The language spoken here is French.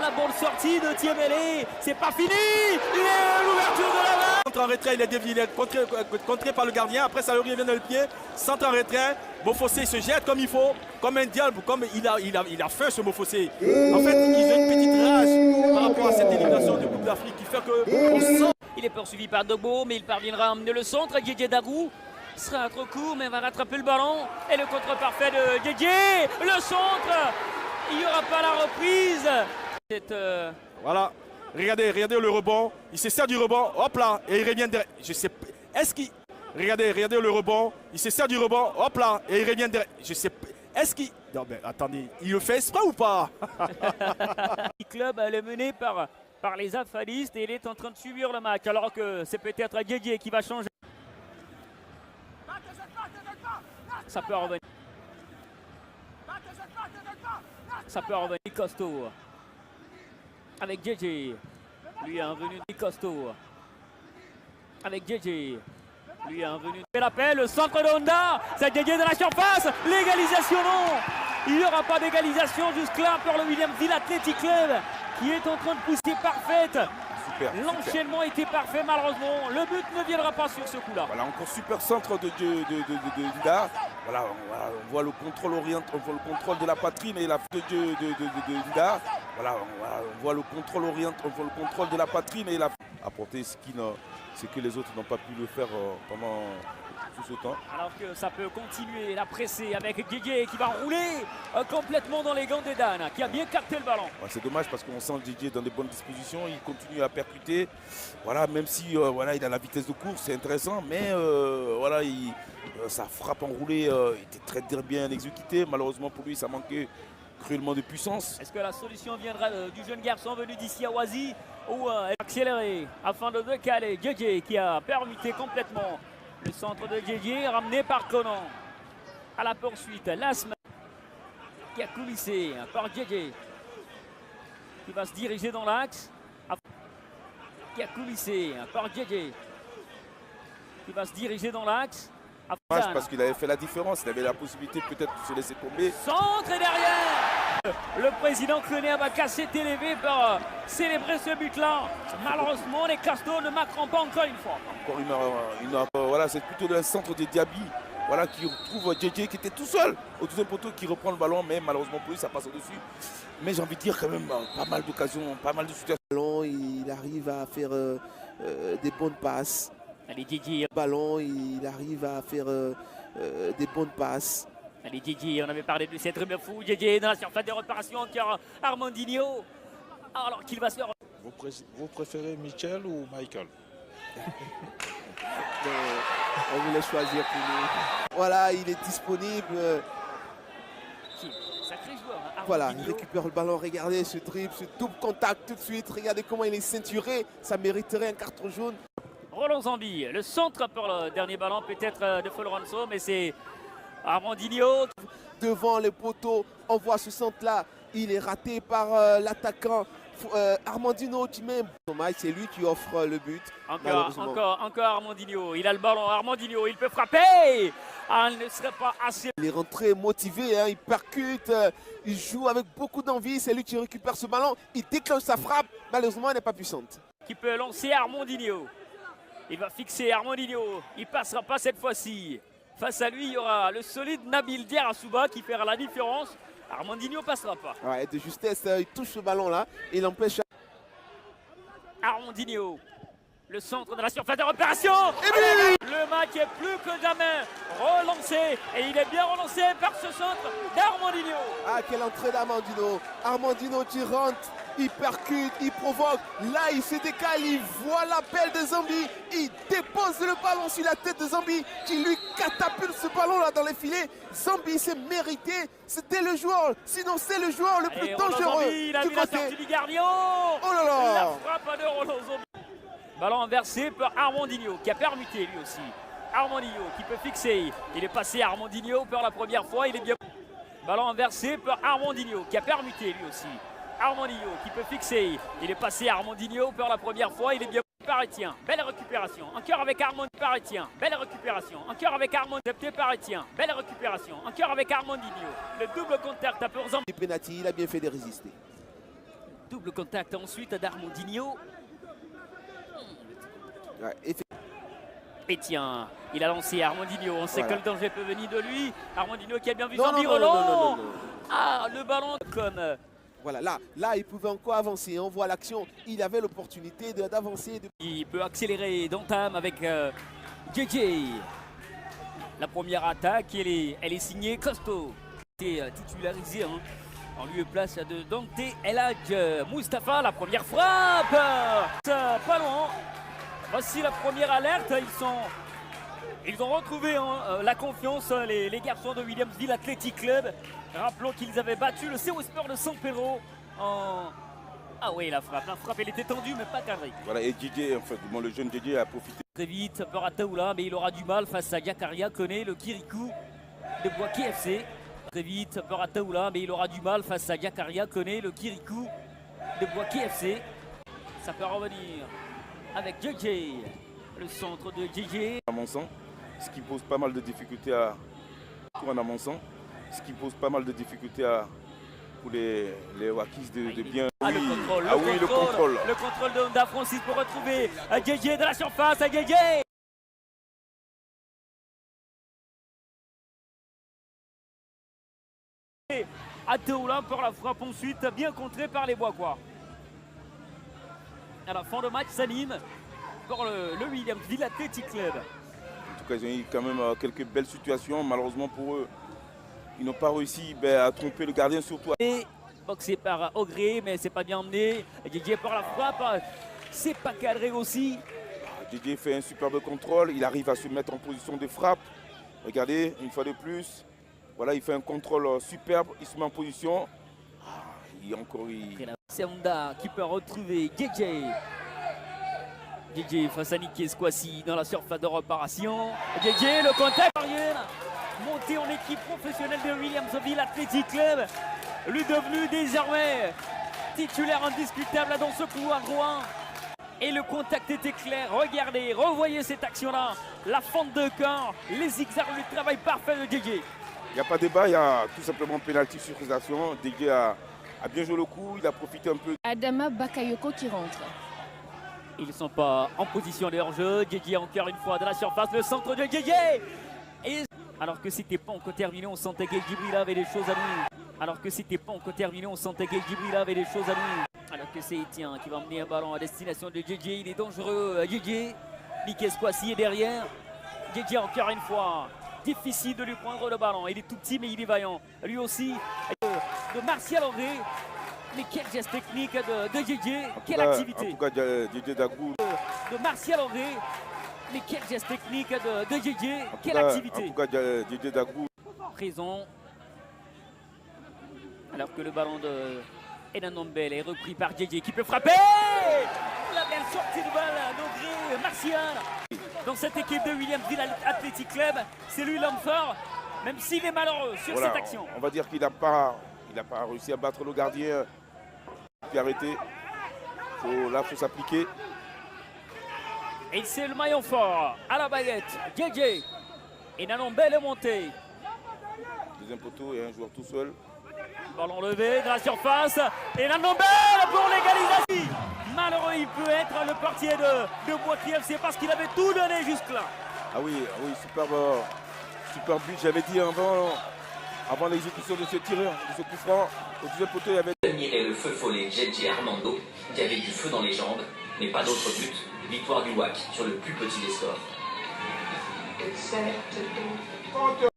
La bonne sortie de Thiemele, c'est pas fini. Il est l'ouverture de la main. Centre en retrait, il est dévié, il est contré par le gardien. Après, ça lui revient dans le pied. Centre en retrait. Mofossé se jette comme il faut, comme un diable, comme il a faim ce Mofossé. En fait, il a une petite rage par rapport à cette élimination de Coupe d'Afrique qui fait qu'on sent. Il est poursuivi par Dogbo, mais il parviendra à emmener le centre. Didier Dagou sera trop court, mais va rattraper le ballon. Et le contre parfait de Didier. Le centre. Il n'y aura pas la reprise. Voilà. Regardez le rebond. Il se sert du rebond. Hop là. Et il revient derrière. Je sais pas. Est-ce qu'il. Regardez le rebond. Il se sert du rebond. Hop là. Et il revient derrière. Je sais pas. Est-ce qu'il. Non, mais attendez. Il le fait exprès ou pas? Le club elle est mené par les affalistes et il est en train de subir le match. Alors que c'est peut-être Didier qui va changer. Ça peut revenir. Ça peut revenir. Costaud. Avec JJ. Lui est revenu Costaud. Avec JJ. Lui est revenu. L'appel, le centre de Honda. C'est JJ de la surface. L'égalisation, non. Il n'y aura pas d'égalisation jusque-là pour le Williamsville Athletic Club qui est en train de pousser parfaite. L'enchaînement était parfait, malheureusement. Le but ne viendra pas sur ce coup-là. Voilà, encore super centre de Dida. Voilà, on voit le contrôle orienté, on voit le contrôle de la poitrine et la de Dida. Voilà, on voit le contrôle orienté, on voit le contrôle de la poitrine et la apporter ce que les autres n'ont pas pu le faire pendant tout ce temps. Alors que ça peut continuer, la presser avec Didier qui va rouler complètement dans les gants d'Edan, qui a bien capté le ballon. Ouais, c'est dommage parce qu'on sent Didier dans de bonnes dispositions, il continue à percuter. Voilà, même si voilà, il a la vitesse de course, c'est intéressant, mais voilà, sa frappe enroulée était très bien exécutée. Malheureusement pour lui, ça manquait cruellement de puissance. Est-ce que la solution viendra du jeune garçon venu d'ici à Oisy ou accélérer afin de décaler Didier qui a permuté complètement le centre de Didier ramené par Conan. À la poursuite, Lasme qui a coulissé par Didier qui va se diriger dans l'axe. Qui a coulissé par Didier qui va se diriger dans l'axe. Parce qu'il avait fait la différence, il avait la possibilité peut-être de se laisser tomber. Centre et derrière. Le président Klené Abaka s'est élevé pour célébrer ce but-là. Malheureusement, les Castos ne marqueront pas encore une fois. Encore voilà, c'est plutôt le centre de Diaby. Voilà, qui retrouve JJ qui était tout seul au deuxième poteau, qui reprend le ballon, mais malheureusement pour lui, ça passe au-dessus. Mais j'ai envie de dire quand même pas mal d'occasions, pas mal de situations. Il arrive à faire des bonnes passes. Allez Didier. Ballon, il arrive à faire des bonnes passes. Allez Didier, on avait parlé de cette rumeur fou. Didier dans la surface de réparation, encore Armandinho. Alors qu'il va se... Vous préférez Michel ou Michael? On voulait choisir pour nous. Voilà, il est disponible. Sacré joueur. Hein, voilà, il récupère le ballon. Regardez ce dribble, ce double contact tout de suite. Regardez comment il est ceinturé. Ça mériterait un carton jaune. Roland Zambi, le centre pour le dernier ballon peut-être de Florenzo, mais c'est Armandinho. Devant les poteaux, on voit ce centre-là. Il est raté par l'attaquant Armandinho qui met. C'est lui qui offre le but. Encore Armandinho. Il a le ballon. Armandinho, il peut frapper. Il ne serait pas assez. Il est rentré motivé, hein, il percute, il joue avec beaucoup d'envie. C'est lui qui récupère ce ballon. Il déclenche sa frappe. Malheureusement, elle n'est pas puissante. Qui peut lancer Armandinho. Il va fixer Armandinho. Il ne passera pas cette fois-ci. Face à lui, il y aura le solide Nabil Diarra-Souba qui fera la différence. Armandinho ne passera pas. Ouais, de justesse, il touche ce ballon-là. Il empêche. Armandinho. Le centre de la surface de réparation. Le match est plus que jamais relancé. Et il est bien relancé par ce centre d'Armandinho. Ah, quelle entrée d'Armandinho. Armandinho qui rentre. Il percute, il provoque, là il se décale, il voit l'appel de Zambi, il dépose le ballon sur la tête de Zambi qui lui catapulte ce ballon là dans les filets. Zambi s'est mérité, c'était le joueur, sinon c'est le joueur le plus dangereux. Zambi, il a vu la sortie du gardien. Oh là là. La frappe de Roland Zambi. Ballon inversé par Armandinho qui a permuté lui aussi. Armandinho qui peut fixer, il est passé à Armandinho pour la première fois, il est bien. Ballon inversé par Armandinho qui a permuté lui aussi. Armandinho qui peut fixer, il est passé à Armandinho pour la première fois, il est bien. Paretien, belle récupération, encore avec Armand Paretien, belle récupération, encore avec Armand Paretien, belle récupération, encore avec Armandinho, le double contact à pour Zambi. Penalty, il a bien fait de résister. Double contact ensuite d'Armandinho. Ouais, Et tiens, il a lancé Armandinho. On sait Voilà. que le danger peut venir de lui. Armandinho qui a bien vu Non, Zambi non, non, non, non, non, non. Ah, le ballon comme... Voilà, là, il pouvait encore avancer. On voit l'action. Il avait l'opportunité d'avancer. Il peut accélérer d'entame avec JJ. La première attaque, elle est signée Costo. C'est titularisé hein, en lieu et place de Dante El Hadj Moustapha. La première frappe. Pas loin. Voici la première alerte. Ils ont retrouvé hein, la confiance, les garçons de Williamsville Athletic Club. Rappelons qu'ils avaient battu le CO Sport de San Pedro en... Ah oui, la frappe, elle était tendue mais pas cadrée. Voilà, et DJ, en fait, bon, le jeune DJ a profité. Très vite, Perataoula, mais il aura du mal face à Jakaria, connaît le Kirikou de Boaké FC. Très vite, Perataoula, mais il aura du mal face à Jakaria, connaît le Kirikou de Boaké FC. Ça peut revenir avec JJ, le centre de JJ. À mon sens, ce qui pose pas mal de difficultés à mon sens, ce qui pose pas mal de difficultés pour les Wakis de bien. Ah, le contrôle, le contrôle de Honda Francis pour retrouver JJ de la surface, à JJ. Ateoula pour la frappe ensuite, bien contrée par les Bois-Quoi. À la fin de match, s'anime pour le Williamsville Athletic Club. En tout cas, ils ont eu quand même quelques belles situations. Malheureusement pour eux, ils n'ont pas réussi à tromper le gardien surtout. Et boxé par Ogré, mais c'est pas bien emmené. JJ pour la frappe, c'est pas cadré aussi. JJ fait un superbe contrôle, il arrive à se mettre en position de frappe. Regardez, une fois de plus, voilà, il fait un contrôle superbe, il se met en position. C'est Honda qui peut retrouver JJ. JJ face à Niké Squassi dans la surface de réparation. JJ, le contact. Monté en équipe professionnelle de Williamsville Athletic Club. Lui devenu désormais titulaire indiscutable dans ce couloir droit. Et le contact était clair. Regardez, revoyez cette action-là. La fente de corps, les zigzags, le travail parfait de JJ. Il n'y a pas de débat, il y a tout simplement pénalty sur accusation. JJ a bien joué le coup, il a profité un peu. Adama Bakayoko qui rentre. Ils ne sont pas en position de hors-jeu. JJ encore une fois de la surface, le centre de JJ. Et alors que c'était pas encore terminé, on sentait que Djibril avait des choses à nous. Alors que c'était pas encore terminé, on sentait que Djibril avait des choses à nous. Alors que c'est Etienne qui va emmener un ballon à destination de JJ. Il est dangereux, JJ. Niké Squassi est derrière. JJ encore une fois. Difficile de lui prendre le ballon. Il est tout petit mais il est vaillant. Lui aussi. De Martial André. Mais quel geste technique de JJ. Quelle activité. En tout cas, JJ Dagrou. De Martial André. Mais quel geste technique de JJ. Quelle activité. En tout cas, JJ Dagrou. Présent. Alors que le ballon de Enan Nombel est repris par JJ qui peut frapper. La belle sortie de balle d'André Martial. Dans cette équipe de Williamsville Athletic Club, c'est lui l'homme fort, même s'il est malheureux sur cette action. On va dire qu'il n'a pas réussi à battre le gardien. Puis arrêter. Là, il faut s'appliquer. Et c'est le maillon fort à la baguette. JJ. Enan Nombel est monté. Deuxième poteau et un joueur tout seul. Ballon levé de la surface. Enan Nombel pour l'égalisation. Malheureux, il peut être le portier de Boaké FC parce qu'il avait tout donné jusque-là. Ah oui, superbe but. J'avais dit avant l'exécution de ce tireur, de ce coup franc, au deuxième poteau, il y avait... Admirer le feu follet JJ Armando, qui avait du feu dans les jambes, mais pas d'autre but. Victoire du WAC sur le plus petit des scores.